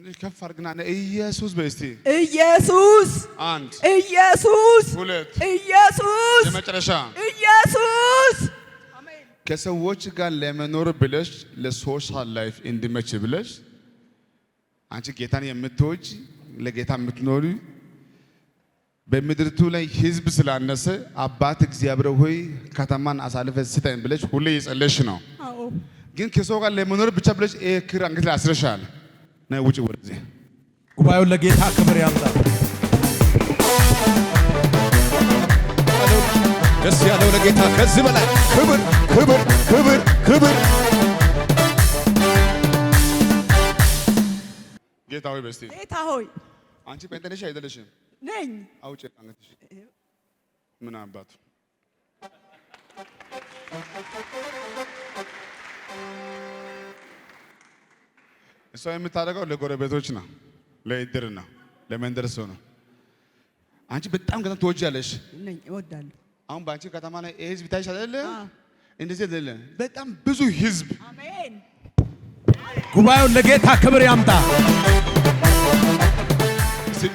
ትንሽ ከፍ አድርግና ኢየሱስ በስቲ ኢየሱስ አንድ ኢየሱስ ሁለት ኢየሱስ የመጨረሻ ኢየሱስ አሜን። ከሰዎች ጋር ለመኖር ብለሽ ለሶሻል ላይፍ እንዲመች ብለሽ አንቺ ጌታን የምትወጂ ለጌታ የምትኖሪ በምድርቱ ላይ ህዝብ ስላነሰ አባት እግዚአብሔር ሆይ ከተማን አሳልፈ ስጠኝ ብለሽ ሁሌ እየጸለይሽ ነው። አዎ ግን ከሰው ጋር ለመኖር ብቻ ብለሽ ክር አንገት ላይ አስረሻል። ነይ ውጪ ወደዚህ። ጉባኤውን ለጌታ ክብር ያምጣ። ደስ ያለው ለጌታ ከዚህ በላይ ክብር ክብር ክብር ክብር። ጌታ ሆይ በስቲ ጌታ ሆይ አንቺ ጴንጤ ነሽ አይደለሽም? ነኝ። አውጪ አንገትሽ። ምን አባቱ እሷ የምታደርገው ለጎረቤቶች ነው፣ ለእድር ነው፣ ለመንደር ሰው ነው። አንቺ በጣም ገና ትወጃለሽ። ነኝ እወዳለሁ። አሁን በአንቺ ከተማ ላይ ህዝብ ታይሽ አይደለ? እንደዚህ አይደለ? በጣም ብዙ ህዝብ። አሜን። ጉባኤውን ለጌታ ክብር ያምጣ።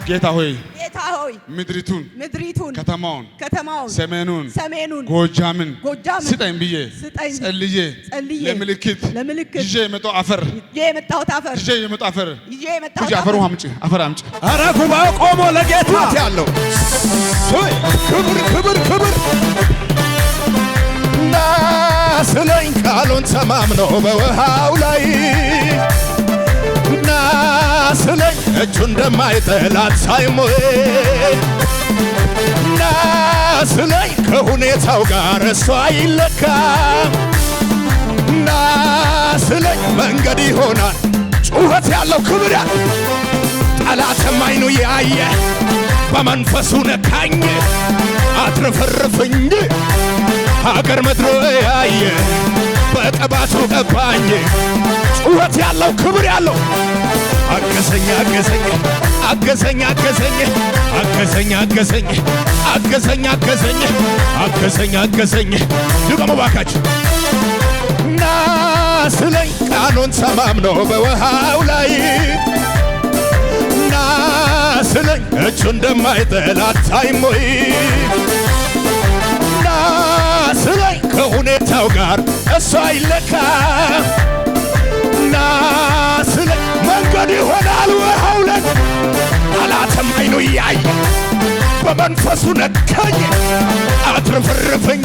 ጌታ ሆይ ጌታ ሆይ ምድሪቱን ከተማውን ሰሜኑን ጎጃምን ስጠኝ ብዬ ጸልዬ ለምልክት ይዤ የመጣው አፈር አፈሩ አምጪ አፈር አምጪ። ኧረ ጉባኤው ቆሞ ለጌታ ያለው ክብር ክብር ክብር ናስለኝ ቃሉን ተማምኖ በውሃው ላይ ናስለኝ እጁ እንደማይጠላት ሳይሞት ናስለኝ ከሁኔታው ጋር እሷ አይለካ ናስለኝ መንገድ ይሆናል ጩኸት ያለው ክብር ጠላትም አይኑ ያየ በመንፈሱ ነካኝ አትረፈረፈኝ ሀገር ምድሩ ያየ በቅባቱ ቀባኝ ጩኸት ያለው ክብር ያለው አገዘኝ አገዘኝ አገዘኝ አገዘኝ አገዘኝ አገዘኝ አገዘኝ አገዘኝ አገዘኝ አገዘኝ ድገሙ እባካችሁ። ናስለኝ ቃሉን ተማምኖ በውሃው ላይ ናስለኝ እጁ እንደማይጠላት ታይሞይ ናስለኝ ከሁኔታው ጋር እሷ አይለካ ናስለኝ መንገድ ይሆናል ውሃው ላይ ጠላትም አይኑ ያየ በመንፈሱ ነካኝ አትረፈረፈኝ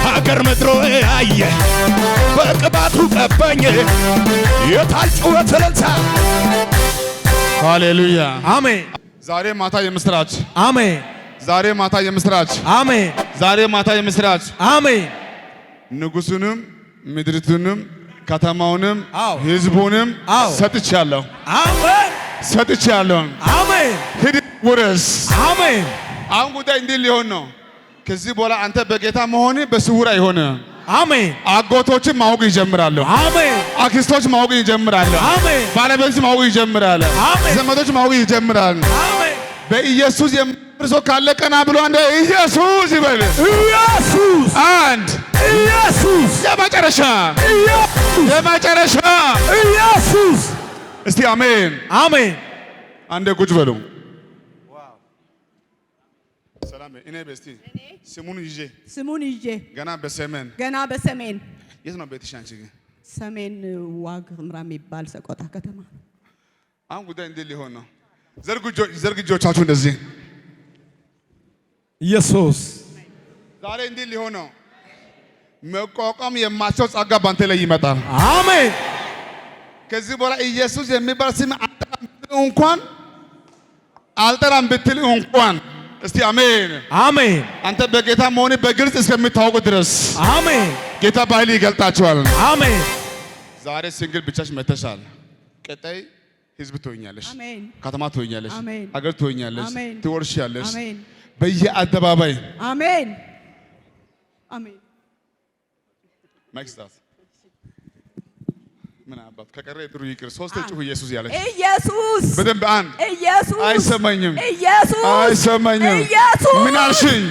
ሀገር ምድሮ ያየ በቅባቱ ቀባኝ የታል ጩኸት እልልታ ሃሌሉያ አሜን። ዛሬ ማታ የምስራች አሜን። ዛሬ ማታ የምስራች አሜን። ዛሬ ማታ የምስራች አሜን። ንጉሱንም ምድሪቱንም ከተማውንም ህዝቡንም ሰጥቻለሁ። አሜን። ሰጥቻለሁ። አሜን። ሂድ ውረስ። አሜን። አሁን ጉዳይ እንዲህ ሊሆን ነው። ከዚህ በኋላ አንተ በጌታ መሆን በስውር አይሆንም። አሜን። አጎቶችን ማወቅ ይጀምራሉ። አሜን። አክስቶች ማወቅ ይጀምራሉ። አሜን። ባለቤቶች ማወቅ ይጀምራሉ። አሜን። ዘመዶች ማወቅ ይጀምራሉ። አሜን። በኢየሱስ የምርሶ ካለ ቀና ብሎ አንደ ኢየሱስ ይበል። ኢየሱስ አንድ ኢየሱስ የመጨረሻ ኢየሱስ የመጨረሻ ኢየሱስ። እስቲ አሜን አሜን። አንዴ ቁጭ በሉ። ሰላም እኔ በስቲ ስሙን ይዤ ገና በሰሜን የት ነው ቤትሽ አንቺ? ሰሜን ዋግ ኽምራ የሚባል ሰቆጣ ከተማ። አሁን ጉዳይ እንዴት ሊሆን ነው? ዘርግ እጆቻችሁ እንደዚህ። ኢየሱስ ዛሬ እንዴት ሊሆን ነው? መቋቋም የማትችለው ጸጋ ባንተ ላይ ይመጣል። አሜን። ከዚህ በኋላ ኢየሱስ የሚባል ስም አልጠራም ብትል እንኳን እስቲ አሜን አሜን። አንተ በጌታ መሆን በግልጽ እስከምታውቁ ድረስ አሜን። ጌታ በኃይል ይገልጣችኋል። አሜን። ዛሬ ሲንግል ብቻሽ መተሻል። ቀጣይ ህዝብ ትሆኛለሽ፣ ከተማ ትሆኛለሽ፣ አገር ትሆኛለሽ፣ ትወርሻለሽ በየአደባባይ አሜን አሜን። ማክስታት ምን አባት ከቀረ ጥሩ ይቅር። ሶስት ጩሁ ኢየሱስ ያለች ኢየሱስ በደንብ አንድ ኢየሱስ አይሰማኝም ኢየሱስ አይሰማኝም። ኢየሱስ ምን አልሽኝ?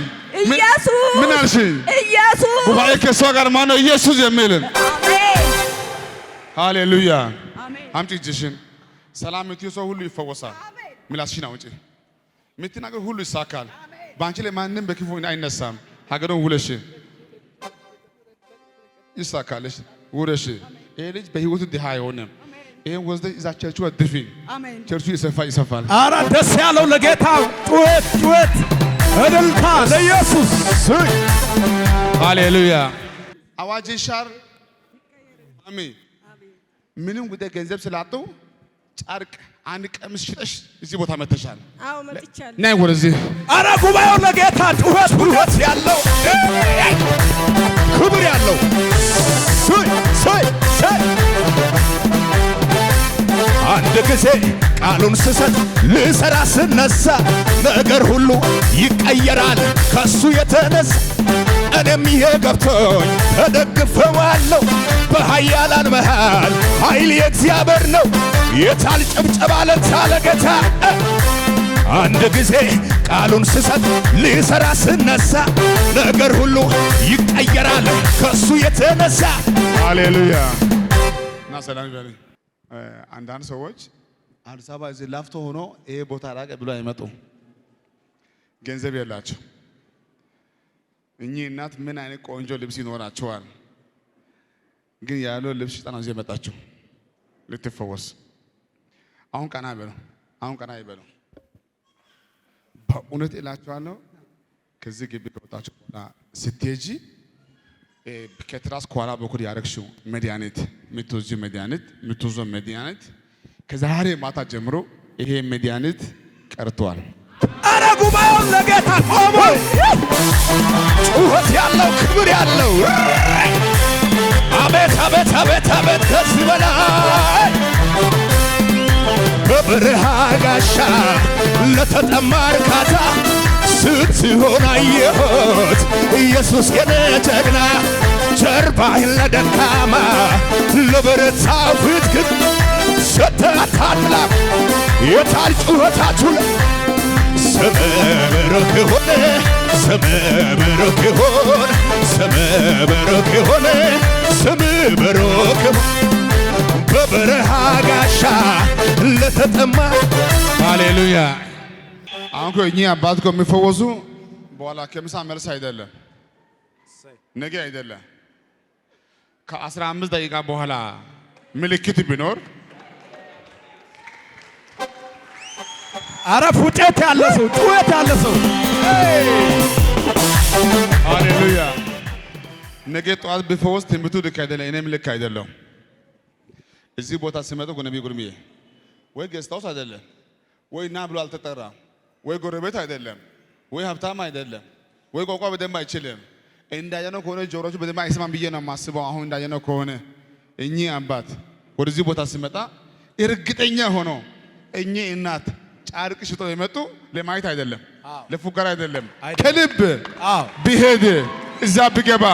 ኢየሱስ ምን አልሽኝ? ኢየሱስ ጉባኤ ከሷ ጋር ማን ነው ኢየሱስ የሚልን? አሜን ሃሌሉያ። አሜን። አምጪ እጅሽን ሰላም የምትይው ሰው ሁሉ ይፈወሳል። ምላስሽን አውጪ። የምትናገር ሁሉ ይሳካል። በአንቺ ላይ ማንም በክፉ አይነሳም። ሀገሩን ውለሽ ይሳካልሽ። ውረሽ ይሄ ልጅ በህይወቱ ድሃ አይሆንም። ይሄን ወስደሽ እዛ ቸርቹ አድርፊ። ቸርቹ ይሰፋል። አረ ደስ ያለው ለጌታ ጩኸት እልልታ ለኢየሱስ ሃሌሉያ። አዋጅ ይሻር። አሜን። ምንም ጉዳይ ገንዘብ ስላጡ ጨርቅ አንድ ቀሚስ ሽጠሽ እዚህ ቦታ መተሻል። አዎ መጥቻለሁ። ነይ ወደዚህ። አረ ጉባኤው ለጌታ ጩኸት ያለው ክብር ያለው አንድ ጊዜ ቃሉን ስሰጥ ልሰራ ስነሳ ነገር ሁሉ ይቀየራል ከሱ የተነሳ እኔም ይሄ ገብቶኝ ተደግፈዋለሁ። በኃያላን መሃል ኃይል የእግዚአብሔር ነው። የታል ጭብጨባ ለታ ለጌታ አንድ ጊዜ ቃሉን ስሰጥ ልሰራ ስነሳ ነገር ሁሉ ይቀየራል ከሱ የተነሳ ሃሌሉያ። እና ሰላም ይበል። አንዳንድ ሰዎች አዲስ አበባ እዚህ ላፍቶ ሆኖ ይሄ ቦታ ራቀ ብሎ አይመጡ። ገንዘብ የላቸው። እኚህ እናት ምን አይነት ቆንጆ ልብስ ይኖራቸዋል፣ ግን ያለው ልብስ ሽጣ ነው እዚህ የመጣችው ልትፈወስ። አሁን ቀና ይበለው፣ አሁን ቀና ይበለው። በእውነት እላችኋለሁ ከዚህ ግቢ ከወጣችሁ በኋላ ስትሄጂ ከትራስ ከኋላ በኩል ያረግሽው መድኃኒት የምትወስጂው መድኃኒት የምትወስጂው መድኃኒት ከዛሬ ማታ ጀምሮ ይሄ መድኃኒት ቀርቷል። አረ ጉባኤው ለጌታ ቆሞ ጩኸት ያለው ክብር ያለው አቤት አቤት አቤት አቤት ከዚህ በላይ በበረሃ ጋሻ ለተጠማ እርካታ ስትሆን አየሁት ኢየሱስ የኔ ጀግና። ጀርባህን ለደካማ ለበረታው ፊት ግን ሰጥተህ አታጥላም። የታል ጩኸታችሁ? ስምህ ብሩክ ይሁን፣ ስምህ ብሩክ ይሁን፣ ስምህ ብሩክ ይሁን፣ ስምህ ብሩክ ይሁን። በበረሃ ጋሻ ለተጠማ ሃሌሉያ። አሁን እኮ እኚህ አባት እኮ የሚፈወሱ በኋላ ከምሳ መልስ አይደለም፣ ነገ አይደለም፣ ከ15 ደቂቃ በኋላ ምልክት ቢኖር አረ ፉጨት ያለ ሰው ጩኸት ያለ ሰው ሃሌሉያ። ነገ ጠዋት ቢፈወስ ትንቢቱ ልክ አይደለም፣ እኔም ልክ አይደለም። እዚህ ቦታ ሲመጡ ነብይ ጉርምዬ ወይ ገስታውስ አይደለም፣ ወይ ና ብሎ አልተጠራም፣ ወይ ጎረቤት አይደለም፣ ወይ ሀብታም አይደለም፣ ወይ ቋንቋ በደንብ አይችልም። እንዳየነው ከሆነ ጆሮቹ በደንብ አይሰማም ብዬ ነው የማስበው። አሁን እንዳየነው ከሆነ እኚህ አባት ወደዚህ ቦታ ሲመጣ እርግጠኛ ሆኖ እኚህ እናት ጨርቅ ሽጠው የመጡ ለማየት አይደለም፣ ለፉከራ አይደለም፣ ከልብ ቢሄድ እዛ ቢገባ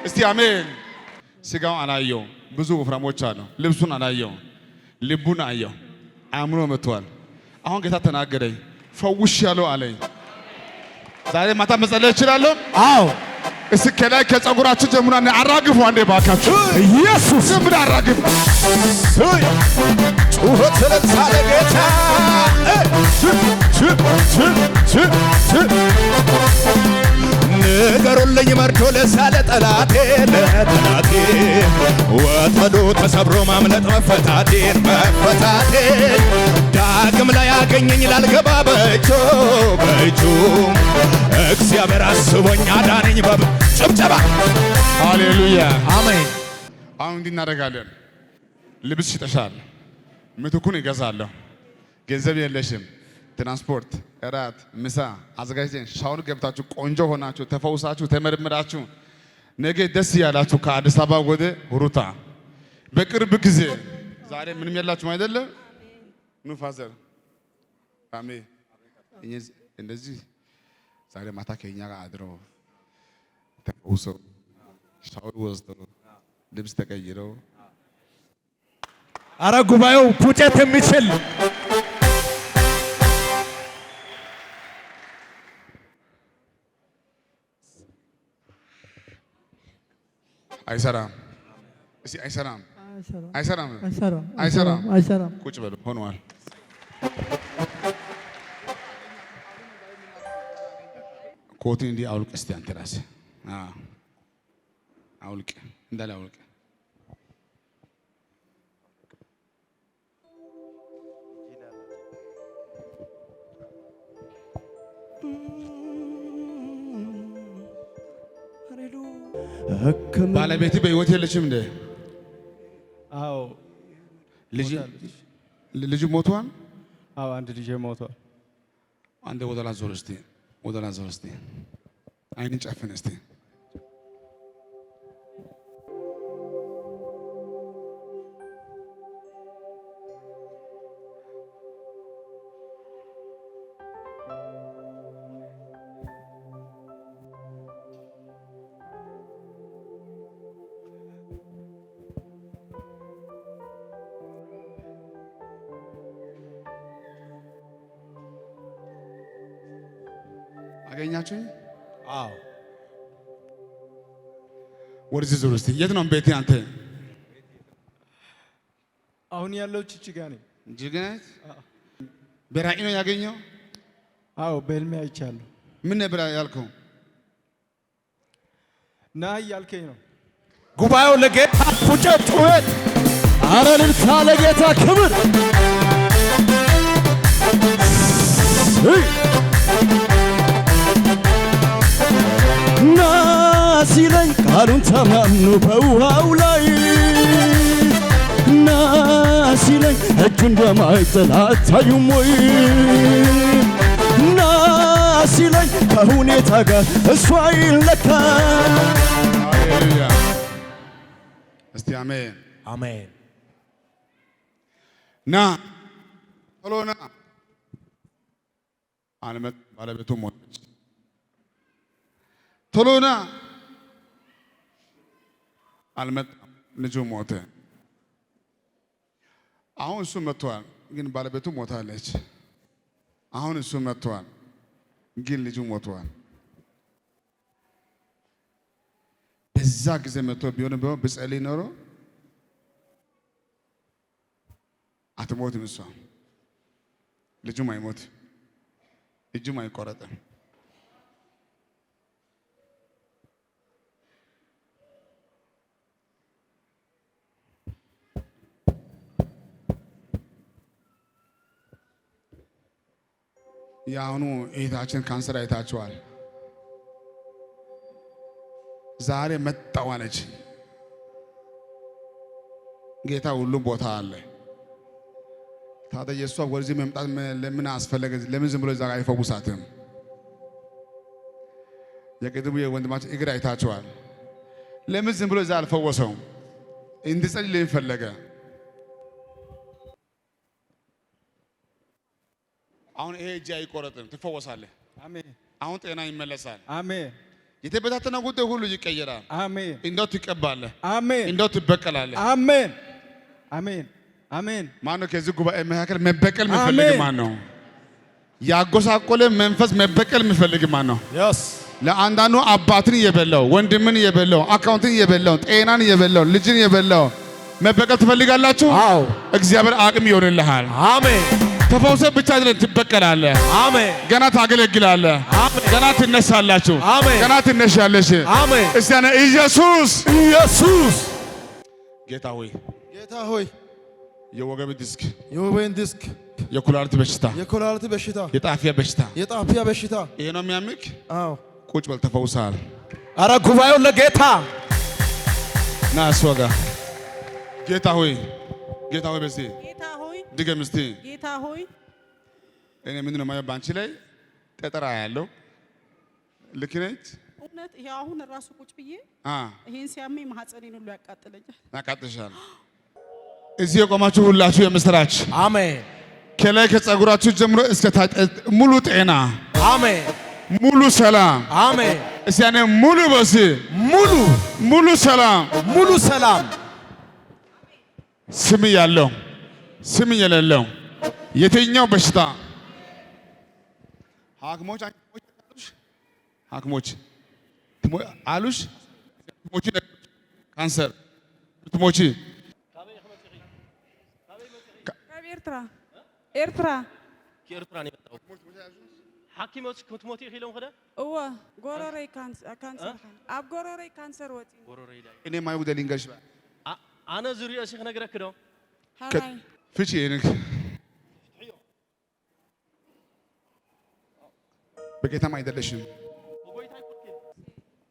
እስቲ አሜን። ስጋውን አላየው፣ ብዙ ወፍራሞች አሉ። ልብሱን አላየው፣ ልቡን አየው። አእምሮ መጥቷል። አሁን ጌታ ተናገረኝ፣ ፈውሽ ያለው አለኝ። ዛሬ ማታ መጸለይ እችላለሁ? አዎ። እስኪ ከላይ ከጸጉራችሁ ጀምራና አራግፉ አንዴ ባካችሁ። ኢየሱስ ምን አራግፉ። ጩኸት ለታለ ጌታ ንገሩልኝ መርዶ ለሳለ ጠላቴ ለጠላቴ ወጥመዱ ተሰብሮ ማምለጥ መፈታቴን ዳግም ላይ ያገኘኝ ላልገባ በእጁ እግዚአብሔር አስቦኝ አዳነኝ ጭብጨባ ሃሌሉያ አሜን። አሁን እንዲህ እናደርጋለን። ልብስ ሽጠሻል፣ ምትኩን ይገዛለሁ። ገንዘብ የለሽም፣ ትራንስፖርት፣ እራት፣ ምሳ አዘጋጅተን ሻወር ገብታችሁ ቆንጆ ሆናችሁ ተፈውሳችሁ ተመርምራችሁ ነገ ደስ ያላችሁ ከአዲስ አበባ ወደ ሁሩታ በቅርብ ጊዜ ዛሬ ምንም የላችሁም አይደለም? ኑ ፋዘር አሜን። እንደዚህ ዛሬ ማታ ከኛ ጋር አድረው ተፈውሰው ሻወር ወስደው ልብስ ተቀይረው አረ ጉባኤው ፉጨት የሚችል አይሰራም። እስቲ አይሰራም። አይሰራም አይሰራም አይሰራም። አይሰራም። ቁጭ በሉ ሆኗል። ኮትን እንዲህ አውልቅ እስቲ አንተ ራስህ አውልቅ እንዳለ አውልቅ። ባለቤት በህይወት የለችም እንዴ? አዎ ልጅ ሞቷል። አዎ አንድ ልጅ ሞቷል። አንዴ ወደ ኋላ ዞር እስቲ፣ ወደ ኋላ ዞር እስቲ፣ አይንን ጨፍን እስቲ። አገኛችሁኝ? አዎ ወደዚህ ዞር እስቲ። የት ነው ቤቴ አንተ? አሁን ያለው ጅጅጋ ነኝ። ጅጅጋ ነህ? በራእይ ነው ያገኘው? አዎ በህልሜ አይቻለሁ። ምን ነበር ያልከው? ና እያልከኝ ነው። ጉባኤው ለጌታ ፉጨት ጩኸት፣ አረ እልልታ ለጌታ ክብር። ና ሲለኝ ቃሉን ተማምኖ በውሃው ላይ ና ሲለኝ እጁ እንደማይጥል አታዩም ወይ? ና ሲለኝ ከሁኔታ ጋር እሱ አይለካ። ሃሌሉያ! እስቲ አሜን አሜን። ና ቶሎ ና። አልመጣም። ባለቤቱ ሞተች። ቶሎ ና። አልመጣም። ልጁ ሞተ። አሁን እሱ መጥቷል፣ ግን ባለቤቱ ሞታለች። አሁን እሱ መጥቷል፣ ግን ልጁ ሞቷል። በዛ ጊዜ መጥቶ ቢሆን ብጸልይ ኖሮ አትሞትም። እሷ ልጁም አይሞት፣ እጁም አይቆረጥም። የአሁኑ እህታችን ካንሰር አይታችኋል። ዛሬ መጣው አለች። ጌታ ሁሉም ቦታ አለ። ታዲያ የእሷ ወደዚህ መምጣት ለምን አስፈለገ? ለምን ዝም ብሎ እዛ ጋር አይፈውሳትም? የቅድሙ የወንድማችን እግር አይታችኋል። ለምን ዝም ብሎ እዛ አልፈወሰውም? እንድጸልይ ለምን ፈለገ? አሁን ይሄ እጅ አይቆረጥም፣ ትፈወሳለህ። አሜን። አሁን ጤና ይመለሳል። አሜን። የተበታተነ ጉዳይ ሁሉ ይቀየራል። አሜን። እንደው ትቀባለህ። አሜን። እንደው ትበቀላለህ። አሜን። አሜን። አሜን። ማን ነው ከዚህ ጉባኤ መካከል መበቀል የሚፈልግ? ማን ነው ያጎሳቆለ መንፈስ መበቀል የሚፈልግ? ማን ነው? የስ ለአንዳንዱ አባትን የበላው ወንድምን የበላው አካውንትን የበላው ጤናን የበላው ልጅን የበላው መበቀል ትፈልጋላችሁ? አዎ። እግዚአብሔር አቅም ይሆንልሃል። አሜን። ተፈውሰ ብቻ አይደለም፣ ትበቀላለህ። አሜን። ገና ታገለግላለህ። አሜን። ገና ትነሳላችሁ። አሜን። ገና ትነሻለሽ። አሜን። እስቲ ያነ ኢየሱስ ኢየሱስ ጌታ ሆይ፣ ጌታ ሆይ የወገብ ዲስክ፣ የወገብ ዲስክ፣ የኩላሊት በሽታ፣ የኩላሊት በሽታ፣ የጣፊያ በሽታ፣ የጣፊያ በሽታ ይሄ ነው የሚያምክ። አዎ ቁጭ በል፣ ተፈውሰሃል። አረ ጉባኤው ለጌታ ና እሷ ጋር ጌታ ሆይ፣ ጌታ ሆይ በዚህ ጌታ ሆይ ድገም እስቲ። ጌታ ሆይ እኔ ምንድን ነው የማየው ባንቺ ላይ ጠጠራ ያለው ልክ ነች። እውነት ይሄ አሁን ራሱ ቁጭ ብዬ ይሄን ሲያመኝ ማህፀኔን ሁሉ ያቃጥለኛል። ያቃጥልሻል። እዚህ የቆማችሁ ሁላችሁ የምስራች። አሜን። ከላይ ከጸጉራችሁ ጀምሮ እስከ ታች ሙሉ ጤና፣ አሜን። ሙሉ ሰላም፣ አሜን። እስቲ ያኔ ሙሉ በሲ ሙሉ ሰላም፣ ሙሉ ሰላም። ስም ያለው ስም የሌለው የትኛው በሽታ ሐኪሞች አሉሽ ካንሰር ትሞቺ ኤርትራ ከኤርትራ ነው የመጣው። ሐኪሞች ክትሞት ይሄለው ኸደ እወ ጎረረይ ካንሰር ኣብ ጎረረይ ካንሰር ወፂ ጎረረይ ላይ እኔ ማይ ጉዳይ ልንገርሽ አነ ዙሪያ ሲኽ ነገረክ ዶ ሃራይ ፍቺ ይሄን በጌታም አይደለሽም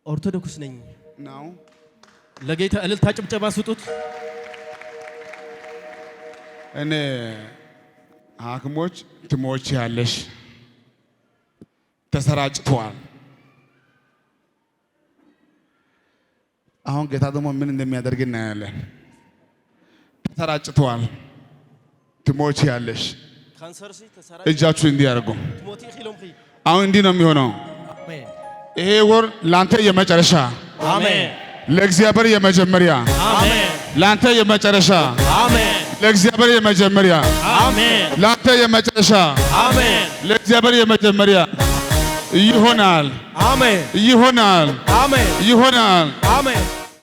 ኦርቶዶክስ ነኝ ነው ለጌታ እልልታ ጭብጨባ ስጡት። እኔ ሐኪሞች ትሞች ያለሽ ተሰራጭቷል። አሁን ጌታ ደግሞ ምን እንደሚያደርግ እናያለን። ተሰራጭቷል። ትሞች ያለሽ ካንሰር ሲ ተሰራ እጃችሁ እንዲያርጉ ትሞት ይሄለው ኺ አሁን እንዲህ ነው የሚሆነው። አሜን ይሄ ወር ላንተ የመጨረሻ አሜን ለእግዚአብሔር የመጀመሪያ አሜን ላንተ የመጨረሻ አሜን ለእግዚአብሔር የመጀመሪያ አሜን ላንተ የመጨረሻ አሜን ለእግዚአብሔር የመጀመሪያ ይሆናል አሜን ይሆናል አሜን ይሆናል አሜን